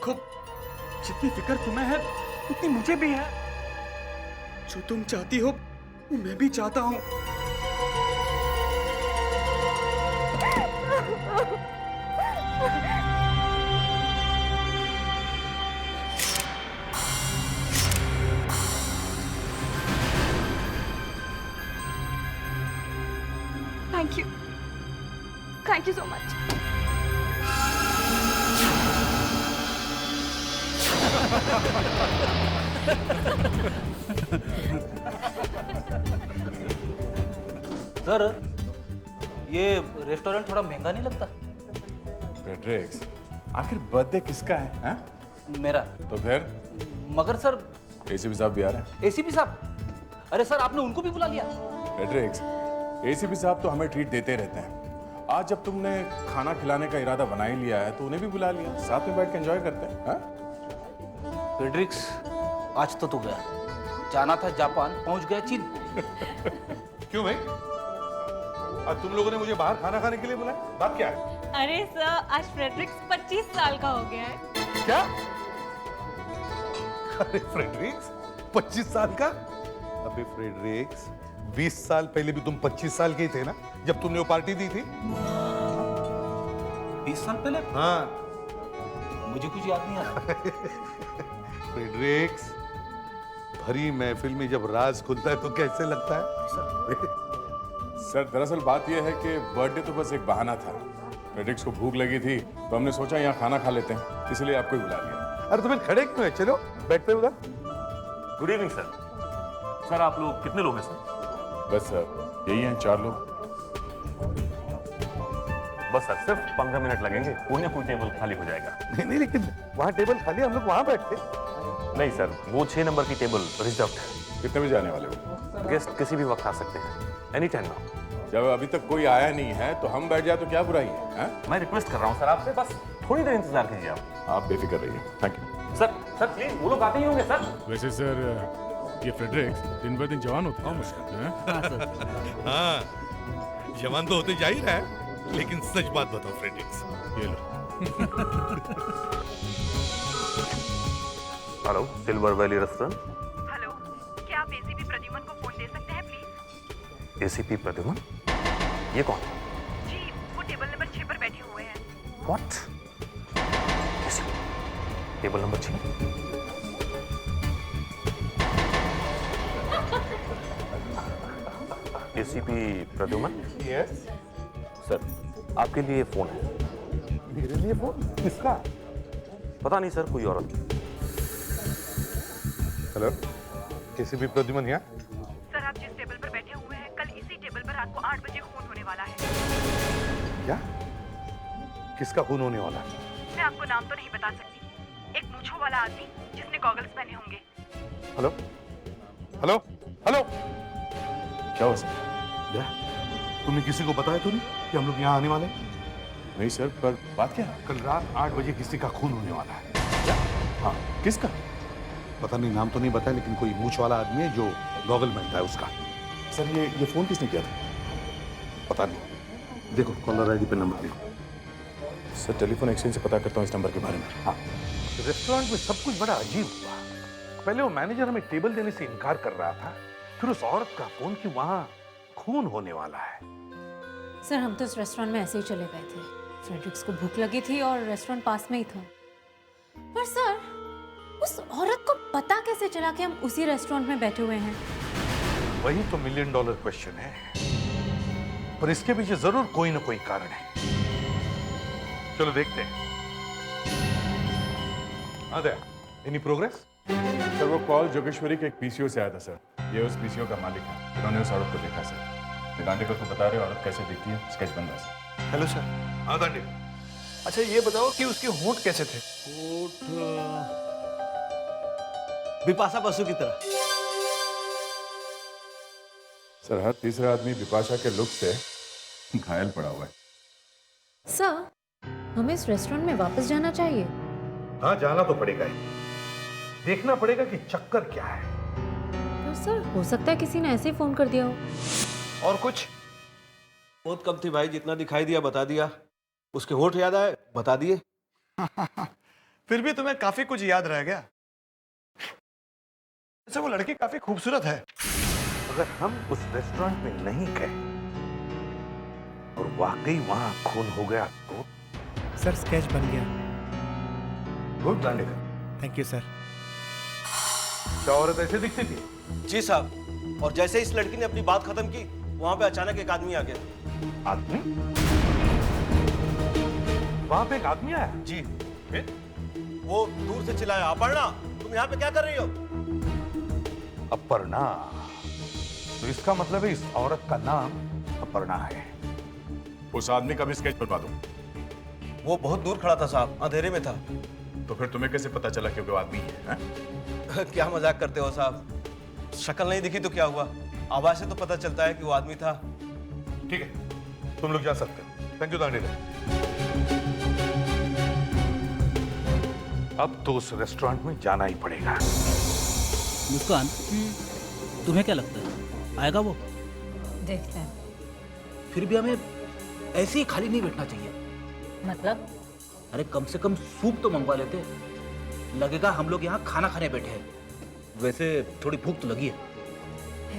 देखो, जितनी फिक्र तुम्हें है उतनी मुझे भी है। जो तुम चाहती हो वो मैं भी चाहता हूँ। Thank you so much. Sir, ये रेस्टोरेंट थोड़ा महंगा नहीं लगता? फ्रेडरिक्स, आखिर बर्थडे किसका है? हाँ? मेरा। तो फिर मगर सर, एसीपी साहब भी आ रहे हैं। एसीपी साहब? अरे सर, आपने उनको भी बुला लिया? फ्रेडरिक्स, एसीपी साहब तो हमें ट्रीट देते रहते हैं। आज जब तुमने खाना खिलाने का इरादा बना ही लिया है तो उन्हें भी बुला लिया, साथ में बैठ के एंजॉय करते हैं। हाँ? फ्रेडरिक्स, आज तो तू गया। जाना था जापान, पहुंच गया चीन। क्यों भाई? आज तुम लोगों ने मुझे बाहर खाना खाने के लिए बुलाया, बात क्या है? अरे सर, आज फ्रेडरिक्स 25 साल का हो गया है। क्या? अरे फ्रेडरिक्स 25 साल का? अबे फ्रेडरिक्स, 20 साल पहले भी तुम 25 साल के ही थे ना, जब तुमने वो पार्टी दी थी? 20 साल पहले? हाँ। मुझे कुछ याद नहीं आ रहा। फ्रेडरिक्स, भरी महफिल में जब राज खुलता है तो कैसे लगता है? सर, दरअसल बात यह है कि बर्थडे तो बस एक बहाना था। फ्रेडरिक्स को भूख लगी थी तो हमने सोचा यहाँ खाना खा लेते हैं, इसलिए आपको ही बुला लिया। अरे तो फिर खड़े क्यों है? चलो बैठते हैं उधर। Good evening sir. सर, आप लोग कितने लोग हैं सर? बस सर, यही हैं 4 लोग। बस सर, सिर्फ 15 मिनट लगेंगे, कोई ना कोई टेबल खाली हो जाएगा। नहीं, लेकिन वहाँ टेबल खाली, हम लोग वहाँ बैठते। नहीं सर, वो 6 नंबर की टेबल रिजर्व्ड है। कितने बजे आने वाले हो? गेस्ट किसी भी वक्त आ सकते हैं, एनी टाइम नाउ। जब अभी तक कोई आया नहीं है तो हम बैठ जाए तो क्या बुराई है? हाँ? मैं रिक्वेस्ट कर रहा हूँ सर आपसे, बस थोड़ी देर इंतजार कीजिए आप बेफिक्र रहिए। Thank you. Sir. Sir please, वो लोग आते ही होंगे सर। वैसे सर, ये फ्रेडरिक्स दिन ब दिन जवान होते हैं। हाँ, जवान तो होते जा ही रहा है, लेकिन सच बात बताओ फ्रेडरिक्स, ये लो। Hello, silver valley restaurant. Hello, क्या आप एसीपी प्रद्युमन को फोन दे सकते हैं प्लीज? एसीपी प्रद्युमन? ये कौन? जी, वो टेबल नंबर 6 पर बैठे हुए हैं। What? Table number 6? ACP Pradyuman? Yes. Sir, आपके लिए फोन है। मेरे लिए फोन? किसका? पता नहीं सर, कोई औरत। हेलो, एसीपी प्रद्युमन यहाँ? सर, आप जिस टेबल पर बैठे हुए हैं, कल इसी टेबल पर रात को 8 बजे खून होने वाला है। क्या? किसका खून होने वाला है? मैं आपको नाम तो नहीं बता सकती। एक मूंछों वाला आदमी जिसने गॉगल्स पहने होंगे। Hello, hello, hello. क्या हुआ सर? तुमने किसी को बताया तो नहीं कि हम लोग यहाँ आने वाले हैं? नहीं सर, पर बात क्या है? कल रात 8 बजे किसी का खून होने वाला है। हाँ, किसका? पता नहीं, नाम तो नहीं बताया, लेकिन कोई मूंछ वाला आदमी है जो गॉगल पहनता है उसका। सर, ये फोन किसने किया था? पता नहीं, देखो कॉलर आईडी पे नंबर देखो। सर, टेलीफोन एक्सचेंज से पता करता हूँ इस नंबर के बारे में। हाँ। रेस्टोरेंट में सब कुछ बड़ा अजीब हुआ। पहले वो मैनेजर हमें टेबल देने से इनकार कर रहा था, फिर उस औरत का फोन कि वहां खून होने वाला है। सर, हम तो इस रेस्टोरेंट में ऐसे ही चले गए थे। फ्रेडरिक्स को भूख लगी थी और रेस्टोरेंट पास में ही था। पर सर, उस औरत को पता कैसे चला कि हम उसी रेस्टोरेंट में बैठे हुए हैं? वही तो $1 मिलियन क्वेश्चन है, पर इसके पीछे जरूर कोई ना कोई कारण है। चलो देखते हैं। Any progress? सर, वो कॉल जोगेश्वरी के एक पीसीओ से आया था सर। ये उस पीसीओ का मालिक है। उन्होंने उस औरत को देखा सर। दांडेकर को बता रहे औरत कैसे दिखती है, स्केच बन रहा है सर। Hello sir. हाँ दांडे। अच्छा ये बताओ कि उसके होंठ कैसे थे? होठ बिपाशा बसु की तरह। सर, हर तीसरा आदमी बिपाशा के लुक से घायल पड़ा हुआ है। सर, हमें इस रेस्टोरेंट में वापस जाना चाहिए। हाँ, जाना तो पड़ेगा ही। देखना पड़ेगा कि चक्कर क्या है। पर सर, हो सकता है किसी ने ऐसे ही फोन कर दिया हो। और कुछ? बहुत कम थी भाई, जितना दिखाई दिया बता दिया। उसके होंठ याद आए, बता दिए। फिर भी तुम्हें काफी कुछ याद रह गया। अच्छा, वो लड़की काफी खूबसूरत है। अगर हम उस रेस्टोरेंट में नहीं गए और वाकई वहां खून हो गया तो? सर स्केच बन गया। Good branded. Thank you sir. क्या औरत ऐसे दिखती थी? जी साहब, और जैसे इस लड़की ने अपनी बात खत्म की, वहां पे अचानक एक आदमी आ गया। आदमी? वहां पे एक आदमी आया? जी। फिर? वो दूर से चिल्लाया, अपर्णा तुम यहाँ पे क्या कर रही हो? अपर्णा? तो इसका मतलब है इस औरत का नाम अपर्णा है। उस आदमी का भी स्केच बनवा दो। वो बहुत दूर खड़ा था साहब, अंधेरे में था। तो फिर तुम्हें कैसे पता चला कि वो आदमी है? क्या मजाक करते हो साहब? शक्ल नहीं दिखी तो क्या हुआ, आवाज से तो पता चलता है कि वो आदमी था। ठीक है, तुम लोग जा सकते हो। Thank you Dandi. अब तो उस रेस्टोरेंट में जाना ही पड़ेगा। मुस्कान, तुम्हें क्या लगता है आएगा वो? देखते हैं। फिर भी हमें ऐसे ही खाली नहीं बैठना चाहिए। मतलब? अरे कम से कम सूप तो मंगवा लेते, लगेगा हम लोग यहाँ खाना खाने बैठे हैं। वैसे थोड़ी भूख तो लगी है।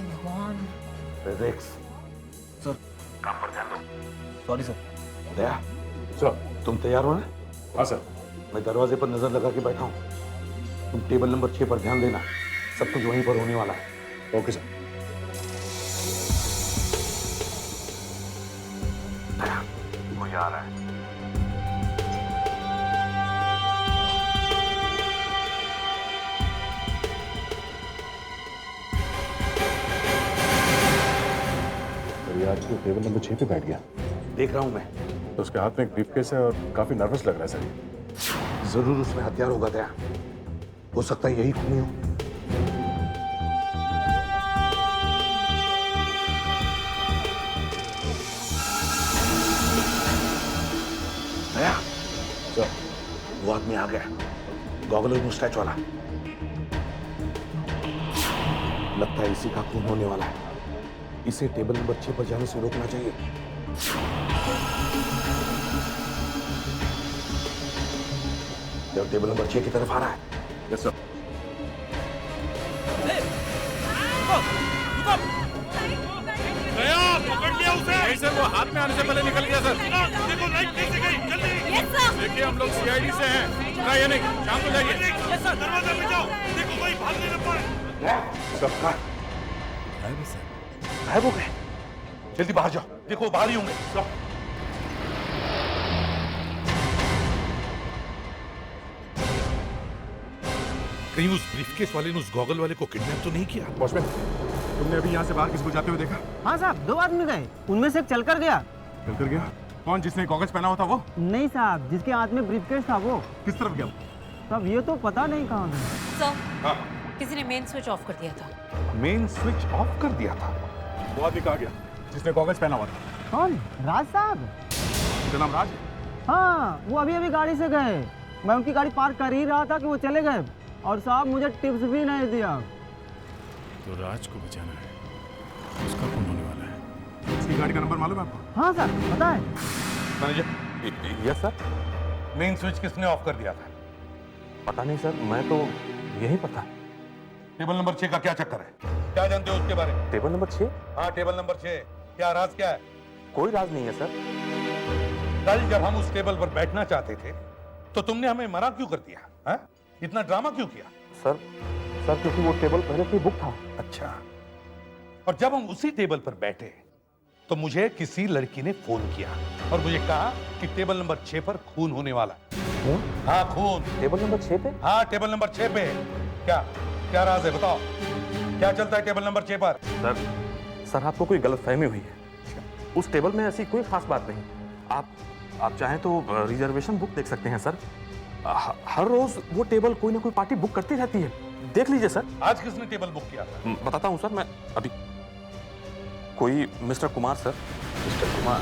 भगवान। फ्रेडरिक्स, सर काम पर ध्यान दो। Sorry sir. दया, सर। तुम तैयार हो ना? हाँ सर। मैं दरवाजे पर नजर लगा के बैठा हूँ। तुम टेबल नंबर 6 पर ध्यान देना, सब कुछ वहीं पर होने वाला है। Okay sir. दया, कोई आ रहा है। आज वो टेबल नंबर 6 पे बैठ गया। देख रहा हूं मैं। तो उसके हाथ में एक ब्रीफकेस है और काफी नर्वस लग रहा है सर। जरूर उसमें हथियार होगा। दया, हो सकता है यही खूनी हो। दया, सर। वो आदमी आ गया, गॉगल और मुस्टैच वाला। लगता है इसी का खून होने वाला है। इसे टेबल नंबर 6 पर जाने से रोकना चाहिए। जब टेबल नंबर 6 की तरफ आ रहा है। Yes sir. पकड़ लिया उसे। नहीं सर, वो हाथ में आने से पहले निकल गया सर। देखो लाइट कैसे गई, जल्दी। देखिए हम लोग सीआईडी से हैं। सुना या नहीं? शाम को जाइए। Yes sir. दरवाजा पे जाओ, देखो भाई भागने न पाए। सबका गायब हो गए। जल्दी बाहर जाओ, देखो बाहर ही होंगे। कहीं उस ब्रीफकेस वाले ने उस गॉगल वाले को किडनैप तो नहीं किया? वॉचमैन, तुमने अभी यहाँ से बाहर किसी को जाते हुए देखा? हाँ साहब, 2 आदमी गए, उनमें से एक चल कर गया। चल कर गया? कौन, जिसने गॉगल्स पहना हुआ था वो? नहीं साहब, जिसके हाथ में ब्रीफकेस था वो। किस तरफ गया? साहब ये तो पता नहीं कहाँ गया। सर, किसी ने मेन स्विच ऑफ कर दिया था। मेन स्विच ऑफ कर दिया था? वो आदमी कहाँ गया जिसने गॉगल्स पहना हुआ था? कौन? राज साहब। उनका नाम राज? हाँ, वो अभी अभी गाड़ी से गए। मैं उनकी गाड़ी पार्क कर ही रहा था कि वो चले गए, और साहब मुझे टिप्स भी नहीं दिया। तो राज को बचाना है, उसका खून होने वाला है। उसकी गाड़ी का नंबर मालूम है आपको? हाँ सर, पता है। Manager. Yes sir. Main switch किसने ऑफ कर दिया था? पता नहीं सर, मैं तो यही पता। टेबल नंबर 6 का क्या चक्कर है? क्या जानते हो उसके बारे में? Table number 6? हाँ, टेबल नंबर 6। क्या राज क्या है? कोई राज नहीं है सर। कल जब हम उस टेबल पर बैठना चाहते थे तो तुमने हमें मना क्यों कर दिया? हा? इतना ड्रामा क्यों किया? सर क्योंकि वो टेबल पहले से बुक था। अच्छा, और जब हम उसी टेबल पर बैठे तो मुझे किसी लड़की ने फोन किया और मुझे कहा कि टेबल नंबर 6 पर खून होने वाला। खून? हाँ, खून। टेबल नंबर 6 पे? हाँ, टेबल नंबर 6 पे। क्या राज है, बताओ। क्या चलता है टेबल नंबर 6 पर? सर आपको कोई गलतफहमी हुई है। उस टेबल में ऐसी कोई खास बात नहीं। आप चाहें तो रिजर्वेशन बुक देख सकते हैं सर। हर रोज वो टेबल कोई ना कोई पार्टी बुक करती रहती है, देख लीजिए सर। आज किसने टेबल बुक किया था? बताता हूँ सर, मैं अभी। कोई mister Kumar sir. Mister Kumar?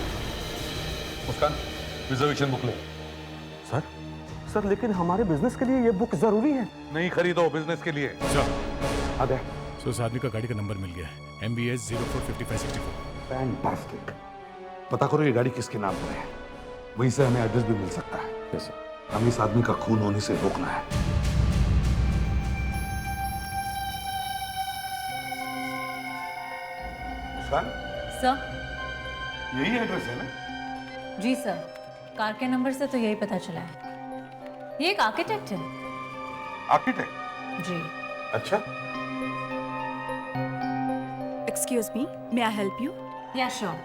Muskan, reservation book ले। सर लेकिन हमारे बिजनेस के लिए ये बुक जरूरी है। नहीं खरीदो बिजनेस के लिए। आ गया। सो उस आदमी का गाड़ी का नंबर मिल गया है, MBS 045564। फैंटास्टिक। पता करो ये गाड़ी किसके नाम पर है, वहीं से हमें एड्रेस भी मिल सकता है। Yes sir. हमें इस आदमी का खून होने से रोकना है। मुस्कान, सर। यही एड्रेस है ना? जी सर, कार के नंबर से तो यही पता चला है। ये एक आर्किटेक्ट है। आर्किटेक्ट? जी। अच्छा। Excuse me, may I help you? या श्योर,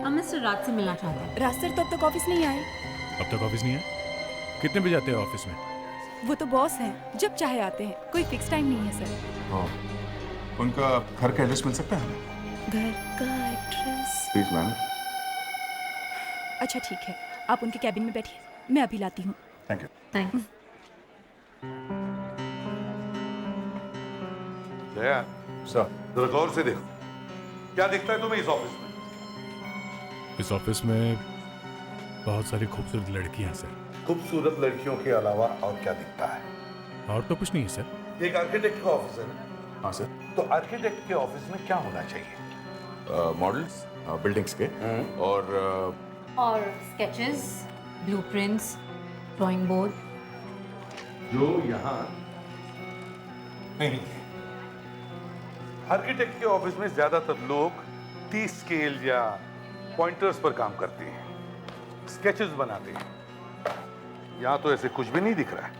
हम मिस्टर राज से मिलना चाहते हैं। राज सर तो अब तक ऑफिस नहीं आए। अब तक ऑफिस नहीं है? कितने बजे आते हैं ऑफिस में? वो तो बॉस हैं, जब चाहे आते हैं, कोई फिक्स टाइम नहीं है सर। उनका घर का एड्रेस मिल सकता है हमें? घर का एड्रेस? Please ma'am. अच्छा ठीक है, आप उनके कैबिन में बैठिए, मैं अभी लाती हूँ। Thank you. Thanks. Daya, sir, जरा गौर से देखो, क्या दिखता है तुम्हें इस ऑफिस में? इस ऑफिस में बहुत सारी खूबसूरत लड़कियां हैं सर। खूबसूरत लड़कियों के अलावा और क्या दिखता है? और तो कुछ नहीं है सर। एक आर्किटेक्ट का ऑफिस है ना? हाँ सर। तो आर्किटेक्ट के ऑफिस में क्या होना चाहिए? मॉडल्स, बिल्डिंग्स के और स्केचेस, ब्लूप्रिंट्स, ड्राइंग बोर्ड। जो यहाँ नहीं है। आर्किटेक्ट के ऑफिस में ज्यादातर लोग टी स्केल या पॉइंटर्स पर काम करते हैं, स्केचेस बनाते हैं। यहाँ तो ऐसे कुछ भी नहीं दिख रहा है।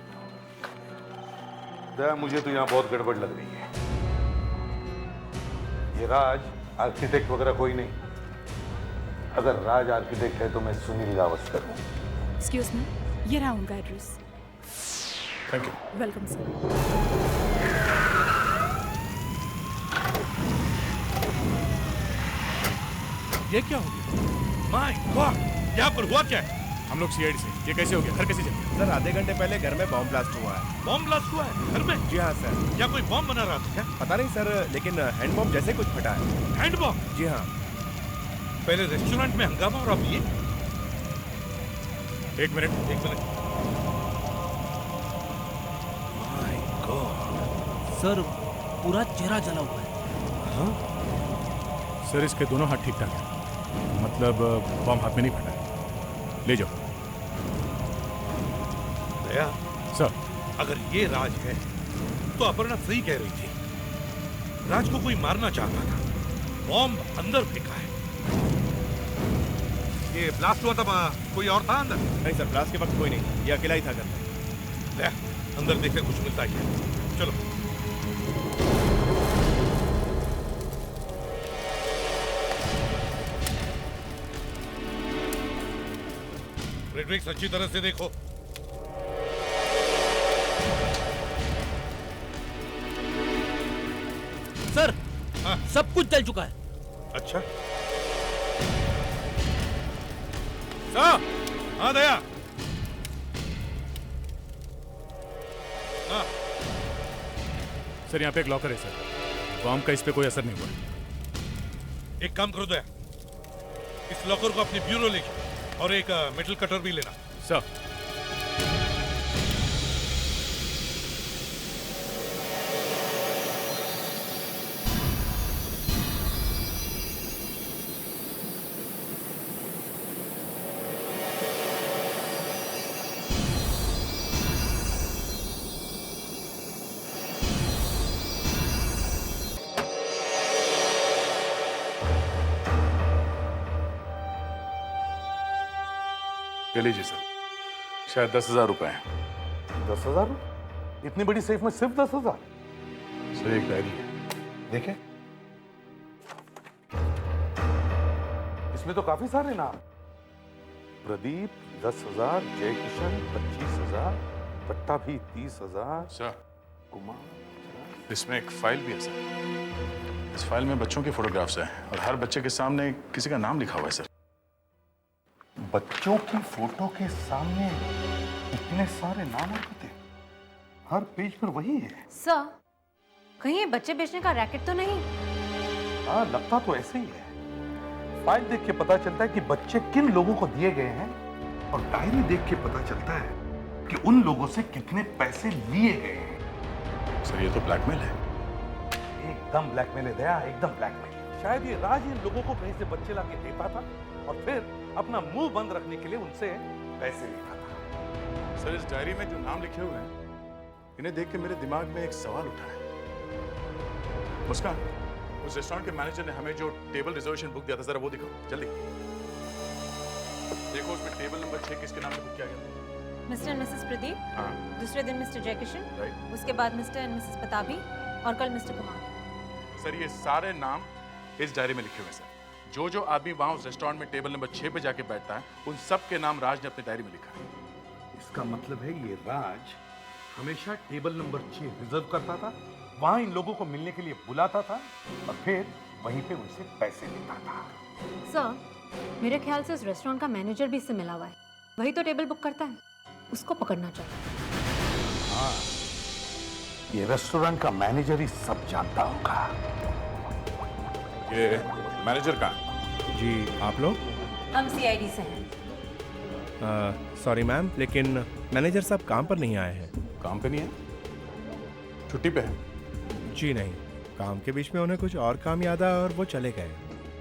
दया, मुझे तो यहाँ बहुत गड़बड़ लग रही है। ये राज आर्किटेक्ट वगैरह कोई नहीं। अगर राज आर्किटेक्ट है तो मैं सुनील गावस्कर हूँ। एक्सक्यूज मी, ये रहा उनका address. Thank you. Welcome sir. ये क्या हो गया? माय गॉड, यहाँ पर हुआ क्या है? हम लोग सीआईडी से। ये कैसे हो गया? घर कैसे चल गया? सर आधे घंटे पहले घर में बॉम्ब ब्लास्ट हुआ है। बॉम्ब ब्लास्ट हुआ है घर में? जी हाँ सर। क्या कोई बॉम्ब बना रहा था क्या? पता नहीं सर, लेकिन हैंड बॉम्ब जैसे कुछ फटा है। Hand bomb? जी हाँ। पहले रेस्टोरेंट में हंगामा और अब ये? एक मिनट। माय गॉड, सर पूरा चेहरा जला हुआ है। हाँ? सर इसके दोनों हाथ ठीक ठाक हैं, मतलब बॉम्ब हाथ में नहीं फटा है। ले जाओ। दया, सर, अगर ये राज है तो अपर्णा सही कह रही थी। राज को कोई मारना चाहता था, बॉम्ब अंदर फेंका है। ये ब्लास्ट हुआ था, कोई और था अंदर? नहीं सर, ब्लास्ट के वक्त कोई नहीं, ये अकेला ही था घर में। ले, अंदर देखते कुछ मिलता ही है। चलो। फ्रेडरिक्स, अच्छी तरह से देखो। सर, हाँ? सब कुछ जल चुका है। अच्छा सर। हाँ दया। हाँ सर यहाँ पे एक लॉकर है सर, बॉम्ब का इस पे कोई असर नहीं हुआ। एक काम करो दया, इस लॉकर को अपने ब्यूरो ले जाओ और एक मेटल कटर भी लेना। सर। ले लीजिए सर, शायद 10,000 रुपए हैं। 10,000? इतनी बड़ी सेफ में सिर्फ 10,000? सर एक डायरी है, देखें। इसमें तो काफी सारे नाम। प्रदीप 10,000, जय किशन 25,000, पट्टा भी 30,000। सर कुमार, इसमें एक फाइल भी है सर। इस फाइल में बच्चों के फोटोग्राफ्स हैं और हर बच्चे के सामने किसी का नाम लिखा हुआ है सर। बच्चों की फोटो के सामने इतने सारे नाम होते, हर पेज पर वही है। सर, कहीं ये बच्चे बेचने का रैकेट तो नहीं? हाँ, लगता तो ऐसे ही है। फाइल देख के पता चलता है कि बच्चे किन लोगों को दिए गए हैं, और डायरी देख के पता चलता है कि उन लोगों से कितने पैसे लिए गए हैं। सर ये तो ब्लैकमेल है। एकदम ब्लैकमेल है दया, एकदम ब्लैकमेल। शायद ये राज इन लोगों को कहीं से बच्चे ला के देता था और फिर अपना मुंह बंद रखने के लिए उनसे पैसे लेता था। सर इस डायरी में जो नाम लिखे हुए हैं इन्हें देख के मेरे दिमाग में एक सवाल उठा है। मुस्कान, उस रेस्टोरेंट के मैनेजर ने हमें जो टेबल रिजर्वेशन बुक दिया था जरा वो दिखाओ जल्दी। देखो उसमें टेबल नंबर 6 किसके नाम से बुक किया गया? मिस्टर एंड मिसेस प्रदीप, हाँ दूसरे दिन मिस्टर जयकिशन, राइट। उसके बाद मिस्टर एंड मिसेस पताबी और कल मिस्टर कुमार। सर ये सारे नाम इस डायरी में लिखे हुए हैं सर। जो जो आदमी वहां उस रेस्टोरेंट में टेबल नंबर 6 पे जाके बैठता है उन सब के नाम राज ने अपनी डायरी में लिखा है। इसका मतलब है ये राज हमेशा टेबल नंबर 6 रिजर्व करता था, वहां इन लोगों को मिलने के लिए बुलाता था और फिर वहीं पे उनसे पैसे लेता था। सर, मेरे ख्याल से उस रेस्टोरेंट का मैनेजर भी इससे मिला हुआ है। वही तो टेबल बुक करता है, उसको पकड़ना चाहिए। हाँ, ये रेस्टोरेंट का मैनेजर ही सब जानता होगा। ये मैनेजर कहाँ? जी आप लोग? हम सीआईडी से हैं। सॉरी मैम, लेकिन मैनेजर साहब काम पर नहीं आए हैं। काम पे नहीं है? छुट्टी पे है? जी नहीं, काम के बीच में उन्हें कुछ और काम याद आया और वो चले गए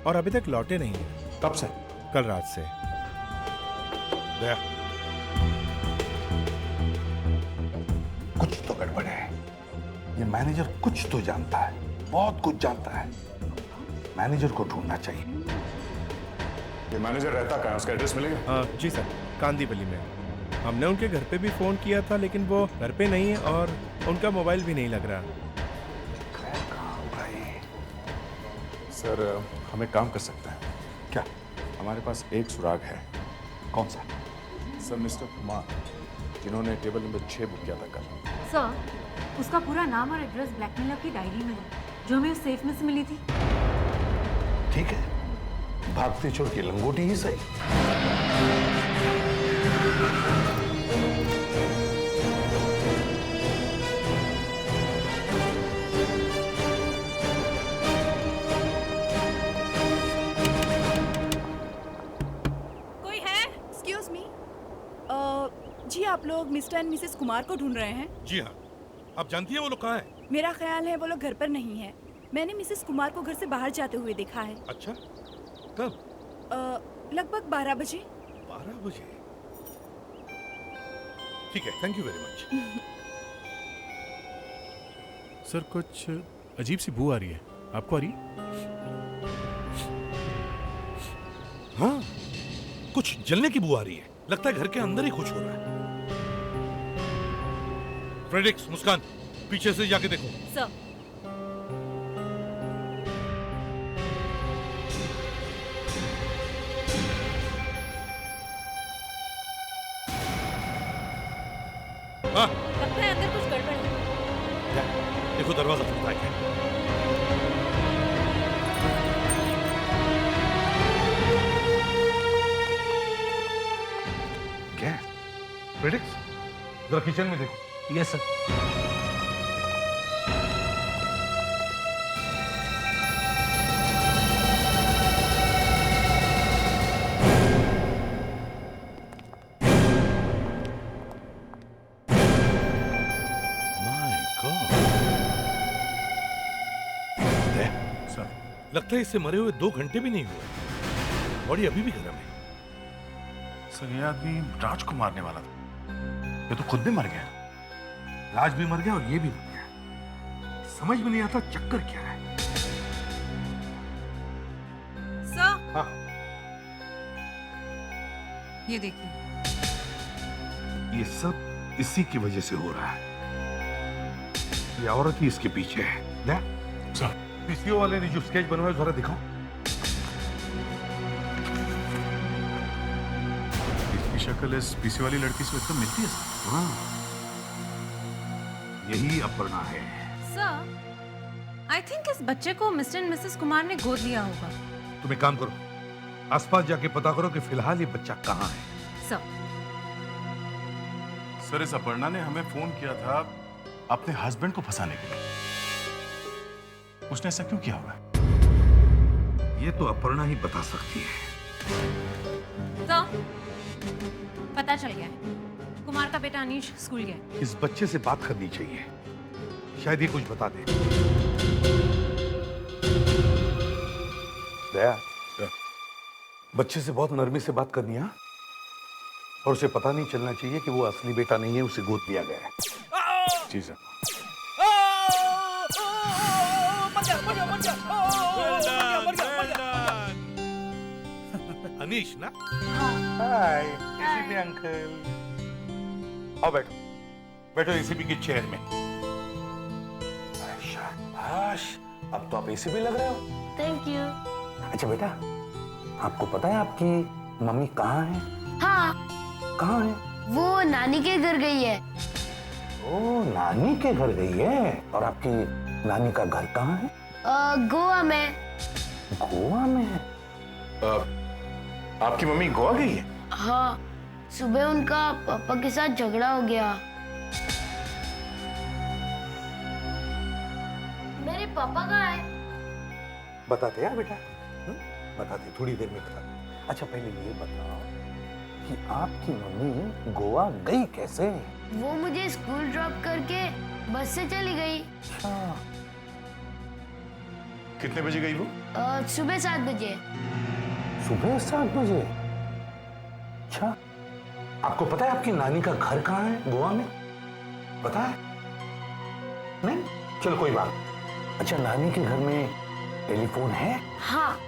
और अभी तक लौटे नहीं हैं। कब से? कल रात से। दया, कुछ तो गड़बड़ है। ये मैनेजर कुछ तो जानता है, बहुत कुछ जानता है। मैनेजर को ढूंढना चाहिए। ये मैनेजर रहता कहाँ है? उसका एड्रेस मिलेगा? जी सर, कांदीवली में। हमने उनके घर पे भी फोन किया था लेकिन वो घर पे नहीं है और उनका मोबाइल भी नहीं लग रहा। सर हम एक काम कर सकते हैं। क्या? हमारे पास एक सुराग है। कौन सा? सर मिस्टर कुमार, जिन्होंने टेबल नंबर 6 बुक किया था कल। सर, उसका पूरा नाम और एड्रेस ब्लैकमेलर की डायरी में है जो हमें उस सेफ में से मिली थी। ठीक है, भागते चोर की लंगोटी ही सही। कोई है? Excuse me. जी आप लोग मिस्टर एंड मिसेस कुमार को ढूंढ रहे हैं? जी हाँ। आप जानती हैं वो लोग कहाँ हैं? मेरा ख्याल है वो लोग घर पर नहीं है। मैंने मिसेस कुमार को घर से बाहर जाते हुए देखा है। अच्छा, कब? लगभग 12 बजे। 12 बजे? ठीक है, thank you very much. Sir कुछ अजीब सी बू आ रही है, आपको आ रही है? हाँ, कुछ जलने की बू आ रही है। लगता है घर के अंदर ही कुछ हो रहा है। फ्रेडरिक्स, मुस्कान, पीछे से जाके देखो। सर। हाँ, लगता है अंदर कुछ गड़बड़ है। देखो दरवाजा खुलता है क्या? क्या? फ्रेडरिक्स, जरा किचन में देखो। Yes sir. लगता है इससे मरे हुए 2 घंटे भी नहीं हुए। बॉडी अभी भी गर्म है। सर ये आदमी राज को मारने वाला था। ये तो खुद भी मर गया। राज भी मर गया और ये भी मर गया। समझ में नहीं आता चक्कर क्या है। सर। हाँ। ये देखिए। ये सब इसी की वजह से हो रहा है। ये औरत ही इसके पीछे है। ना? सर, पीसीओ वाले ने जो स्केच बनवाया जरा दिखाओ। इसकी शक्ल इस पीसी वाली लड़की से एकदम मिलती है सर। हाँ, यही अपर्णा है। सर, आई थिंक इस बच्चे को मिस्टर एंड मिसेस कुमार ने गोद लिया होगा। तुम एक काम करो, आसपास जाके पता करो कि फिलहाल ये बच्चा कहाँ है। सर इस अपर्णा ने हमें फोन किया था अपने हस्बैंड को फंसाने के लिए। उसने ऐसा क्यों किया होगा? ये तो अपर्णा ही बता सकती है। तो पता चल गया है। कुमार का बेटा अनीश स्कूल गया। इस बच्चे से बात करनी चाहिए, शायद ये कुछ बता दे। दया, बच्चे से बहुत नरमी से बात करनी है। और उसे पता नहीं चलना चाहिए कि वो असली बेटा नहीं है, उसे गोद लिया गया है। जी सर। अनीश ना? हाय एसीपी अंकल, आओ बैठो, बैठो एसीपी की चेयर में। शाबाश, अब तो आप एसीपी लग रहे हो। Thank you. अच्छा बेटा, आपको पता है आपकी मम्मी कहाँ है? हाँ, कहाँ है? वो नानी के घर गई है। ओ, नानी के घर गई है। और आपकी नानी का घर कहाँ है? गोवा में। गोवा में? आपकी मम्मी गोवा गई है? हाँ, सुबह उनका पापा के साथ झगड़ा हो गया। मेरे पापा कहाँ है? बताते यार बेटा, बताते, थोड़ी देर में बताते। अच्छा पहले ये बताओ कि आपकी मम्मी गोवा गई कैसे? वो मुझे स्कूल ड्रॉप करके बस से चली गई। कितने बजे गई वो? सुबह 7 बजे। सुबह 7 बजे? अच्छा, आपको पता है आपकी नानी का घर कहाँ है गोवा में? पता है? नहीं? चलो कोई बात। अच्छा, नानी के घर में टेलीफोन है? हाँ,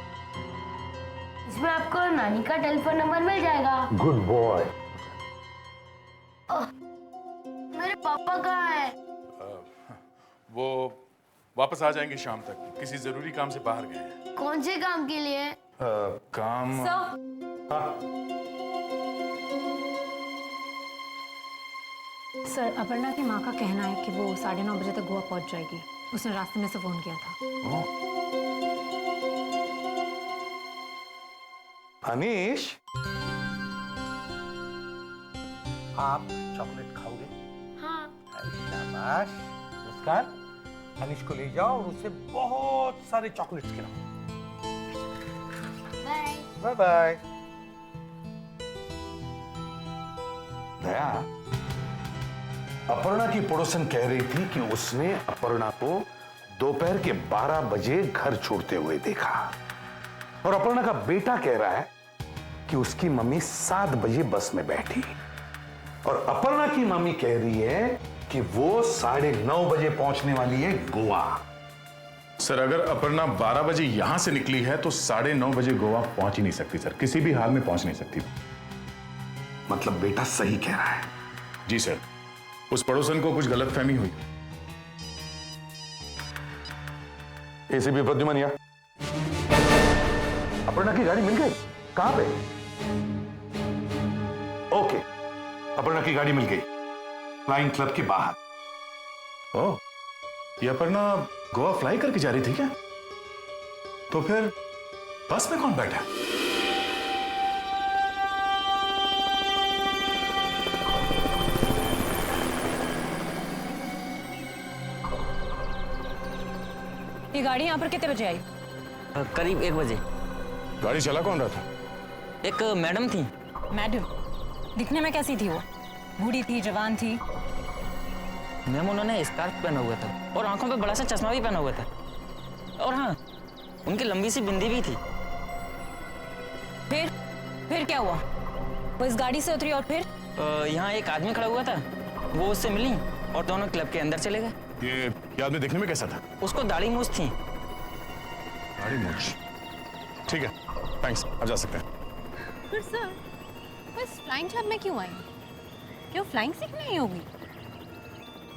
इसमें आपको नानी का टेलीफोन नंबर मिल जाएगा। Good boy. मेरे पापा कहाँ है? वो वापस आ जाएंगे शाम तक, किसी जरूरी काम से बाहर गए हैं। कौन से काम के लिए? काम। सर, अपर्णा की माँ का कहना है कि वो 9:30 बजे तक गोवा पहुंच जाएगी। उसने रास्ते में से फोन किया था। अनीश, आप चॉकलेट खाओगे? हाँ। शाबाश। मुस्कान, अनीश को ले जाओ और उसे बहुत सारे चॉकलेट्स खिलाओ। Bye. Bye bye. Daya, Aparna की पड़ोसन कह रही थी कि उसने अपर्णा को दोपहर के 12 बजे घर छोड़ते हुए देखा, और अपर्णा का बेटा कह रहा है कि उसकी मम्मी 7 बजे बस में बैठी, और अपर्णा की मम्मी कह रही है कि वो 9:30 बजे पहुंचने वाली है गोवा। सर, अगर अपर्णा 12 बजे यहां से निकली है तो 9:30 बजे गोवा पहुंच ही नहीं सकती सर, किसी भी हाल में पहुंच नहीं सकती। मतलब बेटा सही कह रहा है? जी सर, उस पड़ोसन को कुछ गलतफहमी हुई। एसीपी प्रद्युमन, अपर्णा की गाड़ी मिल गई? कहां पे? ओके, अपर्णा की गाड़ी मिल गई फ्लाइंग क्लब के बाहर। ओह, ये अपर्णा गोवा फ्लाई करके जा रही थी क्या? तो फिर बस में कौन बैठा? ये गाड़ी यहाँ पर कितने बजे आई? करीब 1 बजे। गाड़ी चला कौन रहा था? एक मैडम थी। मैडम? दिखने में कैसी थी वो? बूढ़ी थी, जवान थी? मैम, उन्होंने स्कार्फ पहना हुआ था और आंखों पे बड़ा सा चश्मा भी पहना हुआ था, और हाँ, उनकी लंबी सी बिंदी भी थी। फिर क्या हुआ? वो इस गाड़ी से उतरी और फिर? यहाँ एक आदमी खड़ा हुआ था, वो उससे मिली और दोनों क्लब के अंदर चले गए। ये आदमी देखने में कैसा था? उसको दाढ़ी मूछ थी। दाढ़ी मूछ? ठीक है, थैंक्स, अब जा सकते हैं। पर सर, वो इस फ्लाइंग क्लब में क्यों आई? क्यों फ्लाइंग सीखने आई होगी?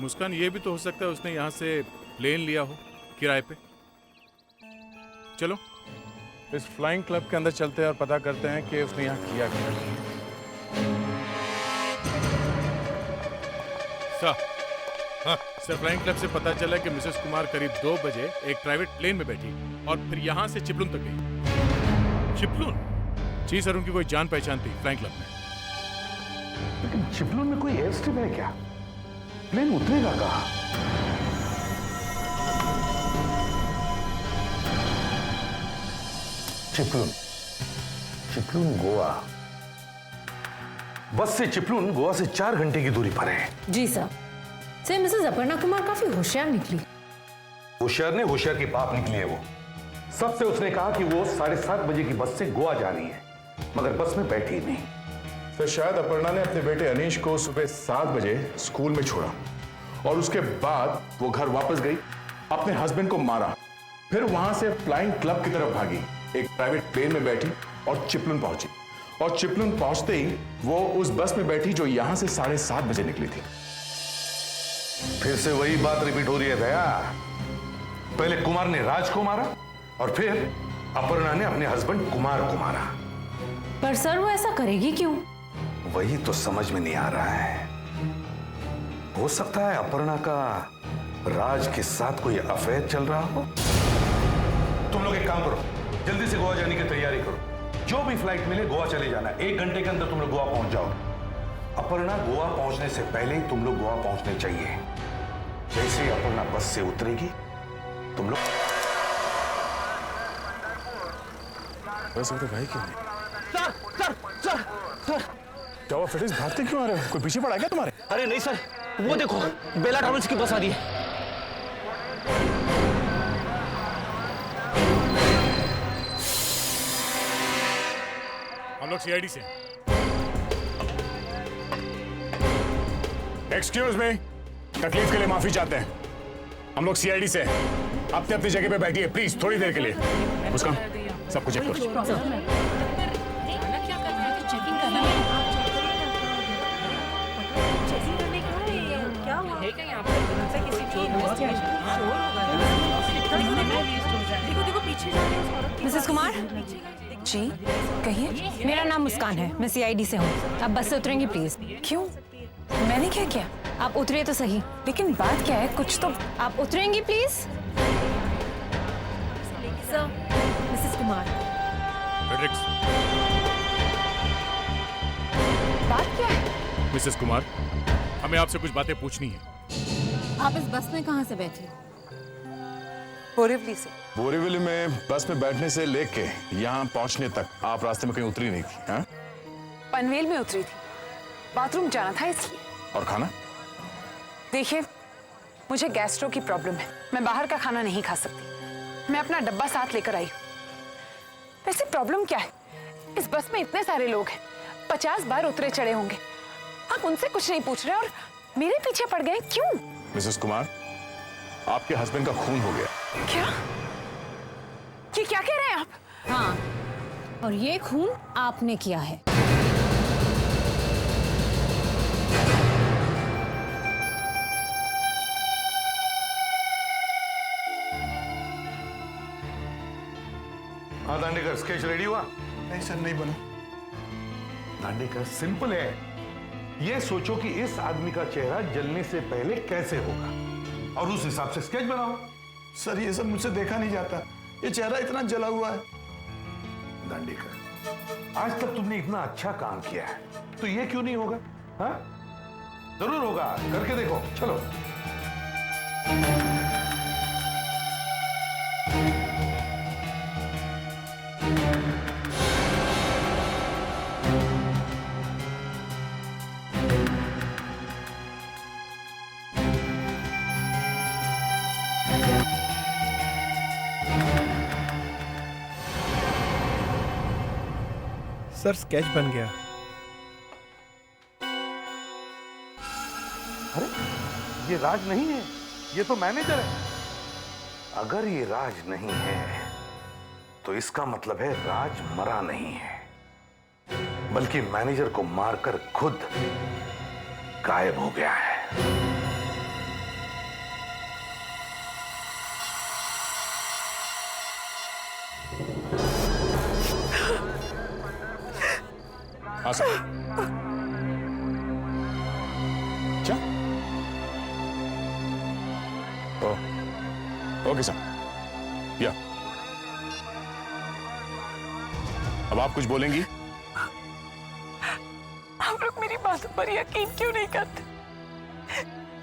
मुस्कान, ये भी तो हो सकता है उसने यहाँ से प्लेन लिया हो किराए पे। चलो इस फ्लाइंग क्लब के अंदर चलते हैं और पता करते हैं कि उसने यहाँ किया क्या। सर, फ्लाइंग क्लब से पता चला कि मिसेस कुमार करीब 2 बजे एक प्राइवेट प्लेन में बैठी और फिर यहाँ से चिपलून तक गई। चिपलून? जी सर, उनकी कोई जान पहचान थी फ्लाइंग क्लब में। लेकिन चिपलून में कोई एयर स्ट्रिप है क्या? प्लेन उतरेगा कहाँ? चिपलून गोवा। बस से चिपलून गोवा से 4 घंटे की दूरी पर है। जी सर। मिसेस अपर्णा कुमार काफी होशियार निकली। होशियार ने होशियार की बाप निकली है वो। सबसे उसने कहा कि वो 7:30 बजे की बस से गोवा जा रही है, मगर बस में बैठी नहीं। तो शायद अपर्णा ने अपने बेटे अनीश को सुबह 7 बजे स्कूल में छोड़ा और उसके बाद वो घर वापस गई, अपने हस्बैंड को मारा, फिर वहां से फ्लाइंग क्लब की तरफ भागी, एक प्राइवेट प्लेन में बैठी और चिपलुन पहुंची। और चिपलुन पहुंचते ही वो उस बस में बैठी जो यहां से 7:30 बजे निकली थी। फिर से वही बात रिपीट हो रही है दया। पहले कुमार ने राज को मारा और फिर अपर्णा ने अपने हस्बैंड कुमार को मारा। पर सर वो ऐसा करेगी क्यों? वही तो समझ में नहीं आ रहा है। हो सकता है अपर्णा का राज के साथ कोई अफेयर चल रहा हो। तुम लोग एक काम करो, जल्दी से गोवा जाने की तैयारी करो। जो भी फ्लाइट मिले गोवा चले जाना। 1 घंटे के अंदर तुम लोग गोवा पहुंच जाओ। अपर्णा गोवा पहुंचने से पहले ही तुम लोग गोवा पहुंचने चाहिए। जैसे ही अपर्णा बस से उतरेगी तुम लोग बस तो भाई क्यों नहीं? सर सर सर सर क्या हुआ फ्रेड्रिक्स, भागते क्यों आ रहे हो? कोई पीछे पड़ा क्या तुम्हारे? अरे नहीं सर, वो देखो बेला ट्रैवल्स की बस आ रही है। हम लोग सीआईडी से। एक्सक्यूज मी, तकलीफ के लिए माफी चाहते हैं। हम लोग सीआईडी से। अपने अपनी जगह पे बैठिए प्लीज, थोड़ी देर के लिए। मुस्कान, सब कुछ चेक करो। मिसेस कुमार जी कहिए। मेरा नाम मुस्कान है, मैं सीआईडी से हूँ। आप बस से उतरेंगी प्लीज। क्यों? मैंने क्या किया? आप उतरिए तो सही। लेकिन बात क्या है, कुछ तो। आप उतरेंगी please. Sir, missus Kumar. Fredericks. बात क्या है? मिसेस कुमार, हमें आपसे कुछ बातें पूछनी है। आप इस बस में कहाँ से बैठे? बोरिवली से। बोरीवली में बस में बैठने से लेके यहाँ पहुंचने तक आप रास्ते में कहीं उतरी नहीं थी? हाँ? पनवेल में उतरी थी, बाथरूम जाना था इसलिए। और खाना? देखिए, मुझे गैस्ट्रो की प्रॉब्लम है, मैं बाहर का खाना नहीं खा सकती। मैं अपना डब्बा साथ लेकर आई हूँ। वैसे प्रॉब्लम क्या है? इस बस में इतने सारे लोग हैं, 50 बार उतरे चढ़े होंगे। आप उनसे कुछ नहीं पूछ रहे और मेरे पीछे पड़ गए, क्यों? मिसेस कुमार, आपके हस्बैंड का खून हो गया। क्या? ये क्या कह रहे हैं आप? हाँ, और ये खून आपने किया है। हाँ दांडेकर, स्केच रेडी हुआ? नहीं सर, नहीं बना। दांडेकर, सिंपल है। ये सोचो कि इस आदमी का चेहरा जलने से पहले कैसे होगा और उस हिसाब से स्केच बनाओ। सर ये सब मुझसे देखा नहीं जाता, ये चेहरा इतना जला हुआ है। दांडेकर, आज तक तुमने इतना अच्छा काम किया है तो ये क्यों नहीं होगा? हाँ, जरूर होगा, करके देखो। चलो। सर स्केच बन गया। अरे ये राज नहीं है, ये तो मैनेजर है। अगर ये राज नहीं है तो इसका मतलब है राज मरा नहीं है, बल्कि मैनेजर को मारकर खुद गायब हो गया है। हाँ सर। क्या? ओके सर, या अब आप कुछ बोलेंगी? आप लोग मेरी बातों पर यकीन क्यों नहीं करते?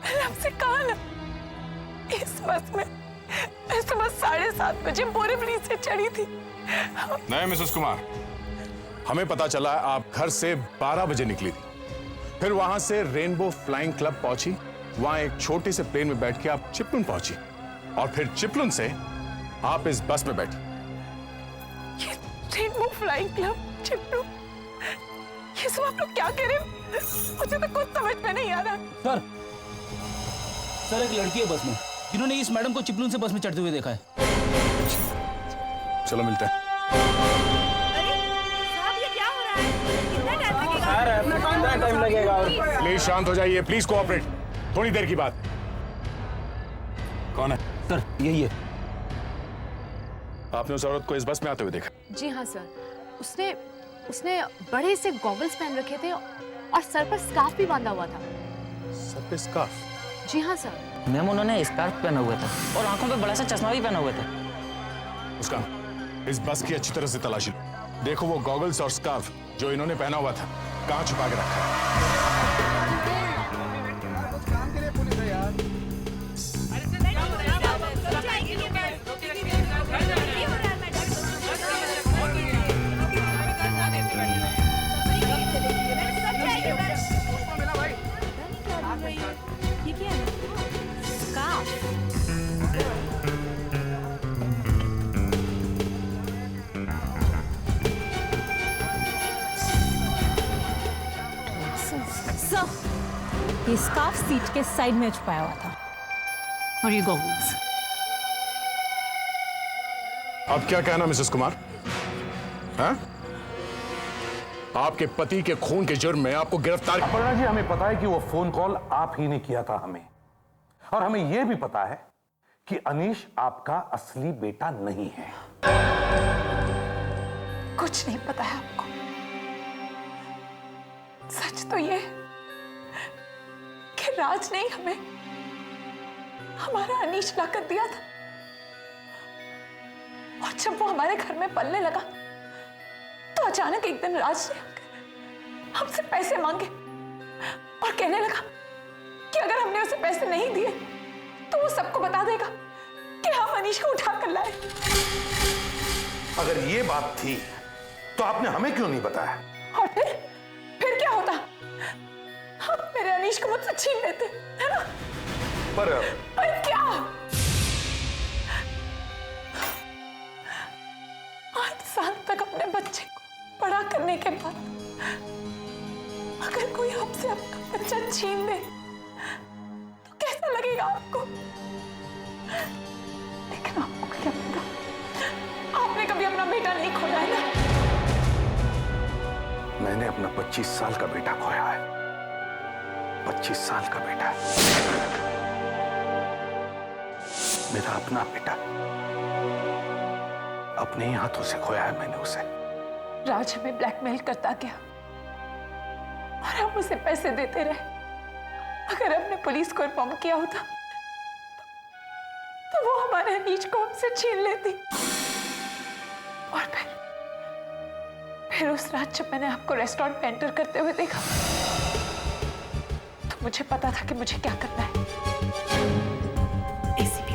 मैंने आपसे कहा ना, इस बस में मैं सुबह 7:30 बजे बोरीवली से चढ़ी थी। नहीं मिसेस कुमार, हमें पता चला आप घर से 12 बजे निकली थी, फिर वहां से रेनबो फ्लाइंग क्लब पहुंची, वहां एक छोटे से प्लेन में बैठ के आप चिपलुन पहुंची और फिर चिपलुन से आप इस बस में बैठी। ये रेनबो फ्लाइंग क्लब, चिपलुन, ये ये सब आप लोग क्या कह रहे हो? मुझे तो कुछ समझ में नहीं आ रहा। सर एक लड़की है बस में जिन्होंने इस मैडम को चिपलून से बस में चढ़ते हुए देखा है। चलो मिलते हैं। टाइम लगेगा। प्लीज शांत हो जाइए, प्लीज कोऑपरेट। थोड़ी देर की बात। कौन है? सर यही है। आपने उस औरत को इस बस में आते हुए देखा? जी हाँ सर, उसने बड़े से गॉगल्स पहन रखे थे और सर पर स्कार्फ भी बांधा हुआ था। सर पे स्कार्फ? जी हाँ सर। मैम उन्होंने स्कार्फ पहना हुआ था और आंखों पे बड़ा सा चश्मा भी पहना हुआ था। उसका इस बस की अच्छी तरह से तलाशी लो। देखो वो गॉगल्स और स्कार्फ जो इन्होंने पहना हुआ था कहाँ छुपा के रखा है। ये स्कार्फ सीट के साइड में छुपाया हुआ था और ये गॉगल्स। अब क्या कहना मिसेस कुमार? हाँ? आपके पति के खून के जुर्म में आपको गिरफ्तार। अपर्णा जी, हमें पता है कि वो फोन कॉल आप ही ने किया था हमें, और हमें यह भी पता है कि अनीश आपका असली बेटा नहीं है। कुछ नहीं पता है आपको। सच तो ये कि राज ने हमें हमारा अनीश लाकर दिया था, और जब वो हमारे घर में पलने लगा तो अचानक एक दिन राज ने हमसे पैसे मांगे और कहने लगा कि अगर हमने उसे पैसे नहीं दिए तो वो सबको बता देगा कि हम अनीश को उठा कर लाए। अगर ये बात थी तो आपने हमें क्यों नहीं बताया? और फिर क्या होता? हम मेरे अनीश को मुझसे छीन लेते, है ना? पर क्या? 8 साल तक अपने बच्चे को बड़ा करने के बाद अगर कोई आपसे आपका बच्चा छीन ले तो कैसा लगेगा आपको? लेकिन आपको क्या पता, आपने कभी अपना बेटा नहीं खोया है ना? मैंने अपना 25 साल का बेटा खोया है। 25 साल का बेटा, मेरा अपना बेटा, अपने ही हाथों से खोया है मैंने उसे। राज हमें ब्लैकमेल करता गया और हम उसे पैसे देते रहे। अगर हमने पुलिस को इन्फॉर्म किया होता तो वो हमारे अनीश को हमसे छीन लेती। और फिर उस रात जब मैंने आपको रेस्टोरेंट में एंटर करते हुए देखा तो मुझे पता था कि मुझे क्या करना है। एसीपी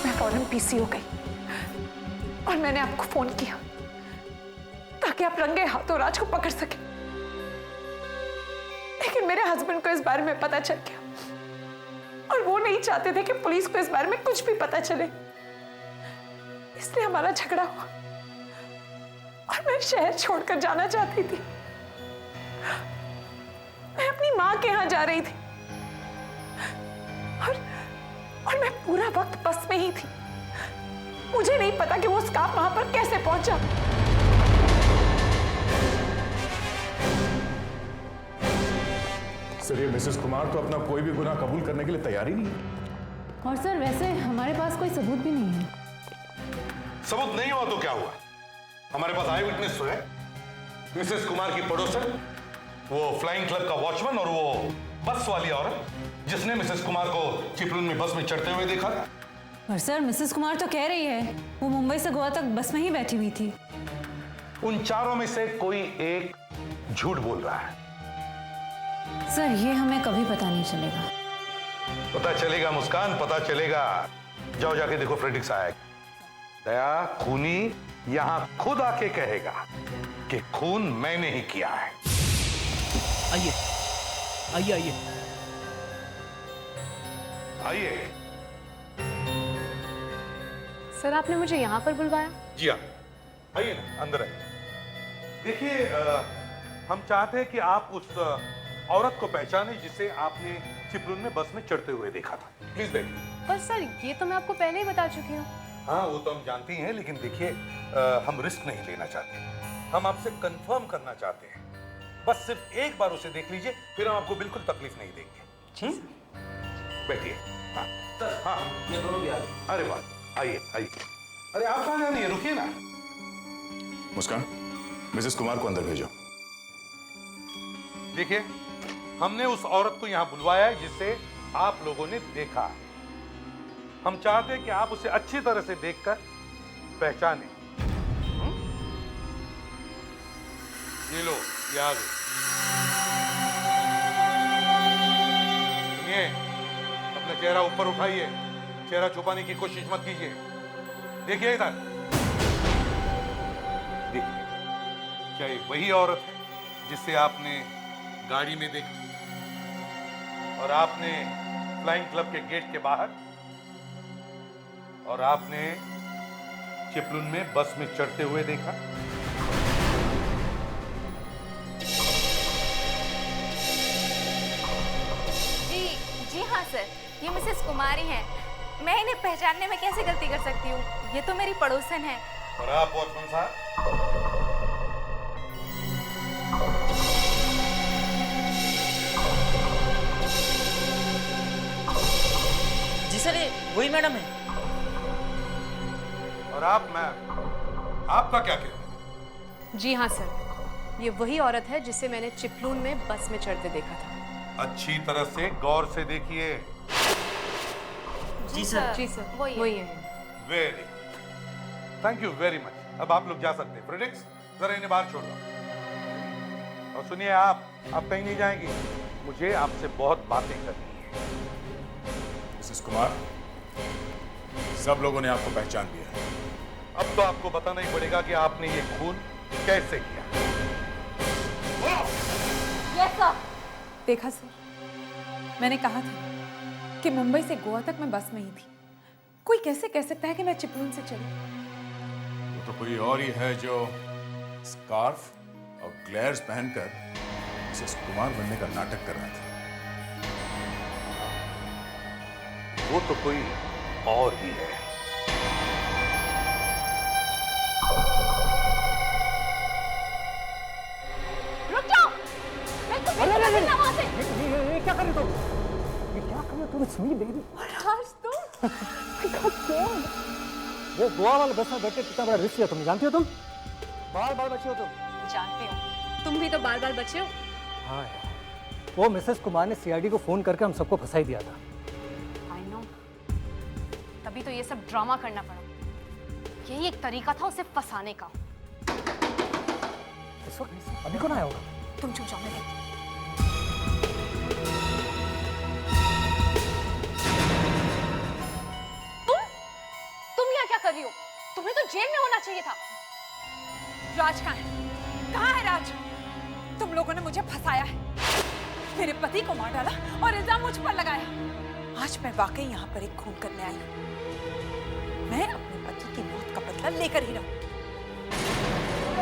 मैं फौरन पीसी हो गई और मैंने आपको फोन किया ताकि आप रंगे हाथों राज को पकड़ सके। लेकिन मेरे हस्बैंड को इस बारे में पता चल गया और वो नहीं चाहते थे कि पुलिस को इस बारे में कुछ भी पता चले, इसलिए हमारा झगड़ा हुआ और मैं शहर छोड़कर जाना चाहती थी। मैं अपनी मां के यहां जा रही थी और मैं पूरा वक्त बस में ही थी। मुझे नहीं पता कि वो स्कार्फ वहां पर कैसे पहुंचा। सर, ये मिसेस कुमार तो अपना कोई भी गुनाह कबूल करने के लिए तैयार ही नहीं है। और सर वैसे हमारे पास कोई सबूत भी नहीं है। सबूत नहीं हुआ तो क्या हुआ? हमारे पास आई विटनेस तो है। मिसेस कुमार की पड़ोसन, वो फ्लाइंग क्लब का वॉचमैन और वो बस वाली औरत जिसने मिसेस कुमार को चिपलून में बस में चढ़ते हुए देखा था। पर सर मिसेस कुमार तो कह रही है वो मुंबई से गोवा तक बस में ही बैठी हुई थी। उन चारों में से कोई एक झूठ बोल रहा है। सर ये हमें कभी पता नहीं चलेगा। पता चलेगा मुस्कान, पता चलेगा। जाओ जाके देखो फ्रेड्रिक्स आया। दया खूनी यहां खुद आके कहेगा कि खून मैंने ही किया है। आइए आइए आइए आइए। सर आपने मुझे यहाँ पर बुलवाया? जी हाँ, आइए ना, अंदर आइए। देखिए, हम चाहते हैं कि आप उस औरत को पहचाने जिसे आपने चिपलून में बस में चढ़ते हुए देखा था। प्लीज बैठिए। पर सर ये तो मैं आपको पहले ही बता चुकी हूँ। हाँ, वो तो हम जानती हैं, लेकिन देखिए हम रिस्क नहीं लेना चाहते। हम आपसे कंफर्म करना चाहते हैं। बस सिर्फ एक बार उसे देख लीजिए, फिर हम आपको बिल्कुल तकलीफ नहीं देंगे। बैठिए। हाँ हाँ, ये दोनों भी आ गए। अरे वाह, आइए आइए। अरे आप कहाँ जा रही है, रुकिए ना। मुस्कान, मिसेस कुमार को अंदर भेजो। देखिए, हमने उस औरत को यहाँ बुलवाया है जिसे आप लोगों ने देखा है। हम चाहते हैं कि आप उसे अच्छी तरह से देखकर पहचानें। ये लो, ये आ गई। सुनिए, अपना चेहरा ऊपर उठाइए, चेहरा छुपाने की कोशिश मत कीजिए। देखिए इधर, देखिए, क्या ये वही औरत है जिसे आपने गाड़ी में देखा और आपने फ्लाइंग क्लब के गेट के बाहर और आपने चिपलून में बस में चढ़ते हुए देखा? जी हाँ सर, ये मिसेस कुमारी हैं। मैं इन्हें पहचानने में कैसे गलती कर सकती हूँ? ये तो मेरी पड़ोसन है। और आप वॉचमैन साहब? जी सर, ये वही मैडम है। और आप मैम, आपका क्या कहना है? जी हाँ सर, ये वही औरत है जिसे मैंने चिपलून में बस में चढ़ते देखा था। अच्छी तरह से गौर से देखिए। जी सर। जी सर, वही है। Very, thank you very much. अब आप लोग जा सकते हैं। फ्रेडरिक्स, जरा इन्हें बाहर छोड़ दो। और सुनिए, आप कहीं नहीं जाएंगी, मुझे आपसे बहुत बातें करनी है। मिसेस कुमार, सब लोगों ने आपको पहचान लिया है। अब तो आपको बताना ही पड़ेगा कि आपने ये खून कैसे किया। Yes sir. देखा सर, मैंने कहा था कि मुंबई से गोवा तक मैं बस में ही थी। कोई कैसे कह सकता है कि मैं चिपलून से चली? वो तो कोई और ही है जो स्कार्फ और ग्लेयर्स पहनकर मिसेस कुमार बनने का नाटक कर रहा था। वो तो कोई और ही है। रुक जाओ, मैं तो वहां से। ये क्या कर रही हो तुम? ये क्या कर रही हो तुम? It's me baby. राज तुम? वो गोवा वाले बस में बैठे कितना बड़ा रिस्क लिया तुम जानती हो? तुम बाल बाल बचे हो तुम। जानती हूँ, तुम भी तो बाल बाल बचे हो। हाँ यार, वो मिसेस कुमार ने सीआईडी को फोन करके हम सबको फंसा ही दिया था। आई नो, तभी तो ये सब ड्रामा करना पड़ा। यही एक तरीका था उसे फंसाने का। इस वक्त अभी कौन आया होगा? तुम चुप जाओ, मैं देखती हूँ। तुम यहाँ क्या कर रही हो? तुम्हें तो जेल में होना चाहिए था। राज कहाँ है? कहाँ है राज? तुम लोगों ने मुझे फंसाया है, मेरे पति को मार डाला और इल्जाम मुझ पर लगाया। आज मैं वाकई यहाँ पर एक खून करने आई हूँ। मैं अपने पति की मौत का बदला लेकर ही रहूंगी।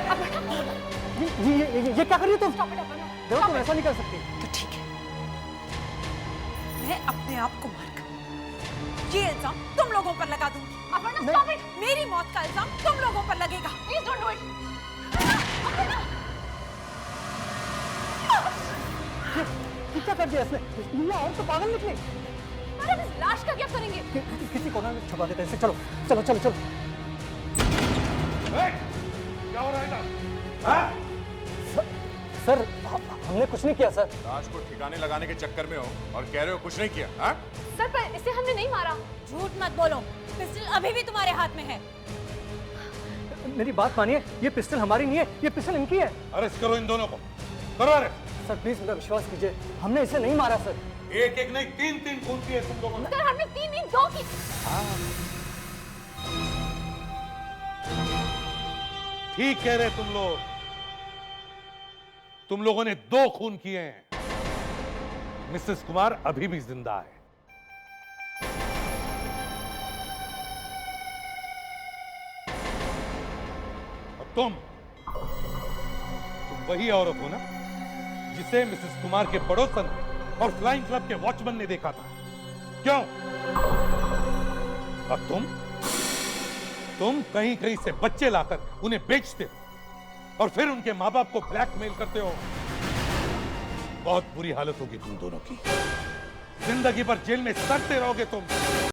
अब ये क्या कर रही हो तुम? देखो तुम ऐसा नहीं कर सकती। तो ठीक है, मैं अपने आप को मारकर ये इल्जाम तुम लोगों पर लगा दूंगी। मेरी मौत का इल्जाम तुम लोगों पर लगेगा। Please don't do it. ये क्या कर दिया इसने? ये और तो पागल निकली। अरे इस लाश का क्या करेंगे? किसी कोना में छुपा देते हैं इसे। चलो चलो चलो चलो। क्या हो रहा है? सर हमने कुछ नहीं किया सर। राज को ठिकाने लगाने के चक्कर में हो और कह रहे हो कुछ नहीं किया? हाँ? सर पर इसे हमने नहीं मारा। झूठ मत बोलो, पिस्टल अभी भी तुम्हारे हाथ में है। मेरी बात मानिए, ये पिस्टल हमारी नहीं है, ये पिस्टल इनकी है। अरेस्ट करो इन दोनों को, करो अरेस्ट। सर प्लीज मेरा विश्वास कीजिए, हमने इसे नहीं मारा सर। एक एक नहीं, तीन तीन खून किए तुम लोगों ने। सर हमने तीन नहीं, दो की। ठीक कह रहे तुम लोग, तुम लोगों ने 2 खून किए हैं। मिसेस कुमार अभी भी जिंदा है। तुम वही औरत हो ना जिसे मिसेस कुमार के पड़ोसन और फ्लाइंग क्लब के वॉचमैन ने देखा था, क्यों? और तुम कहीं कहीं से बच्चे लाकर उन्हें बेचते हो और फिर उनके माँ बाप को ब्लैकमेल करते हो। बहुत बुरी हालत होगी तुम दोनों की, जिंदगी भर जेल में सड़ते रहोगे तुम।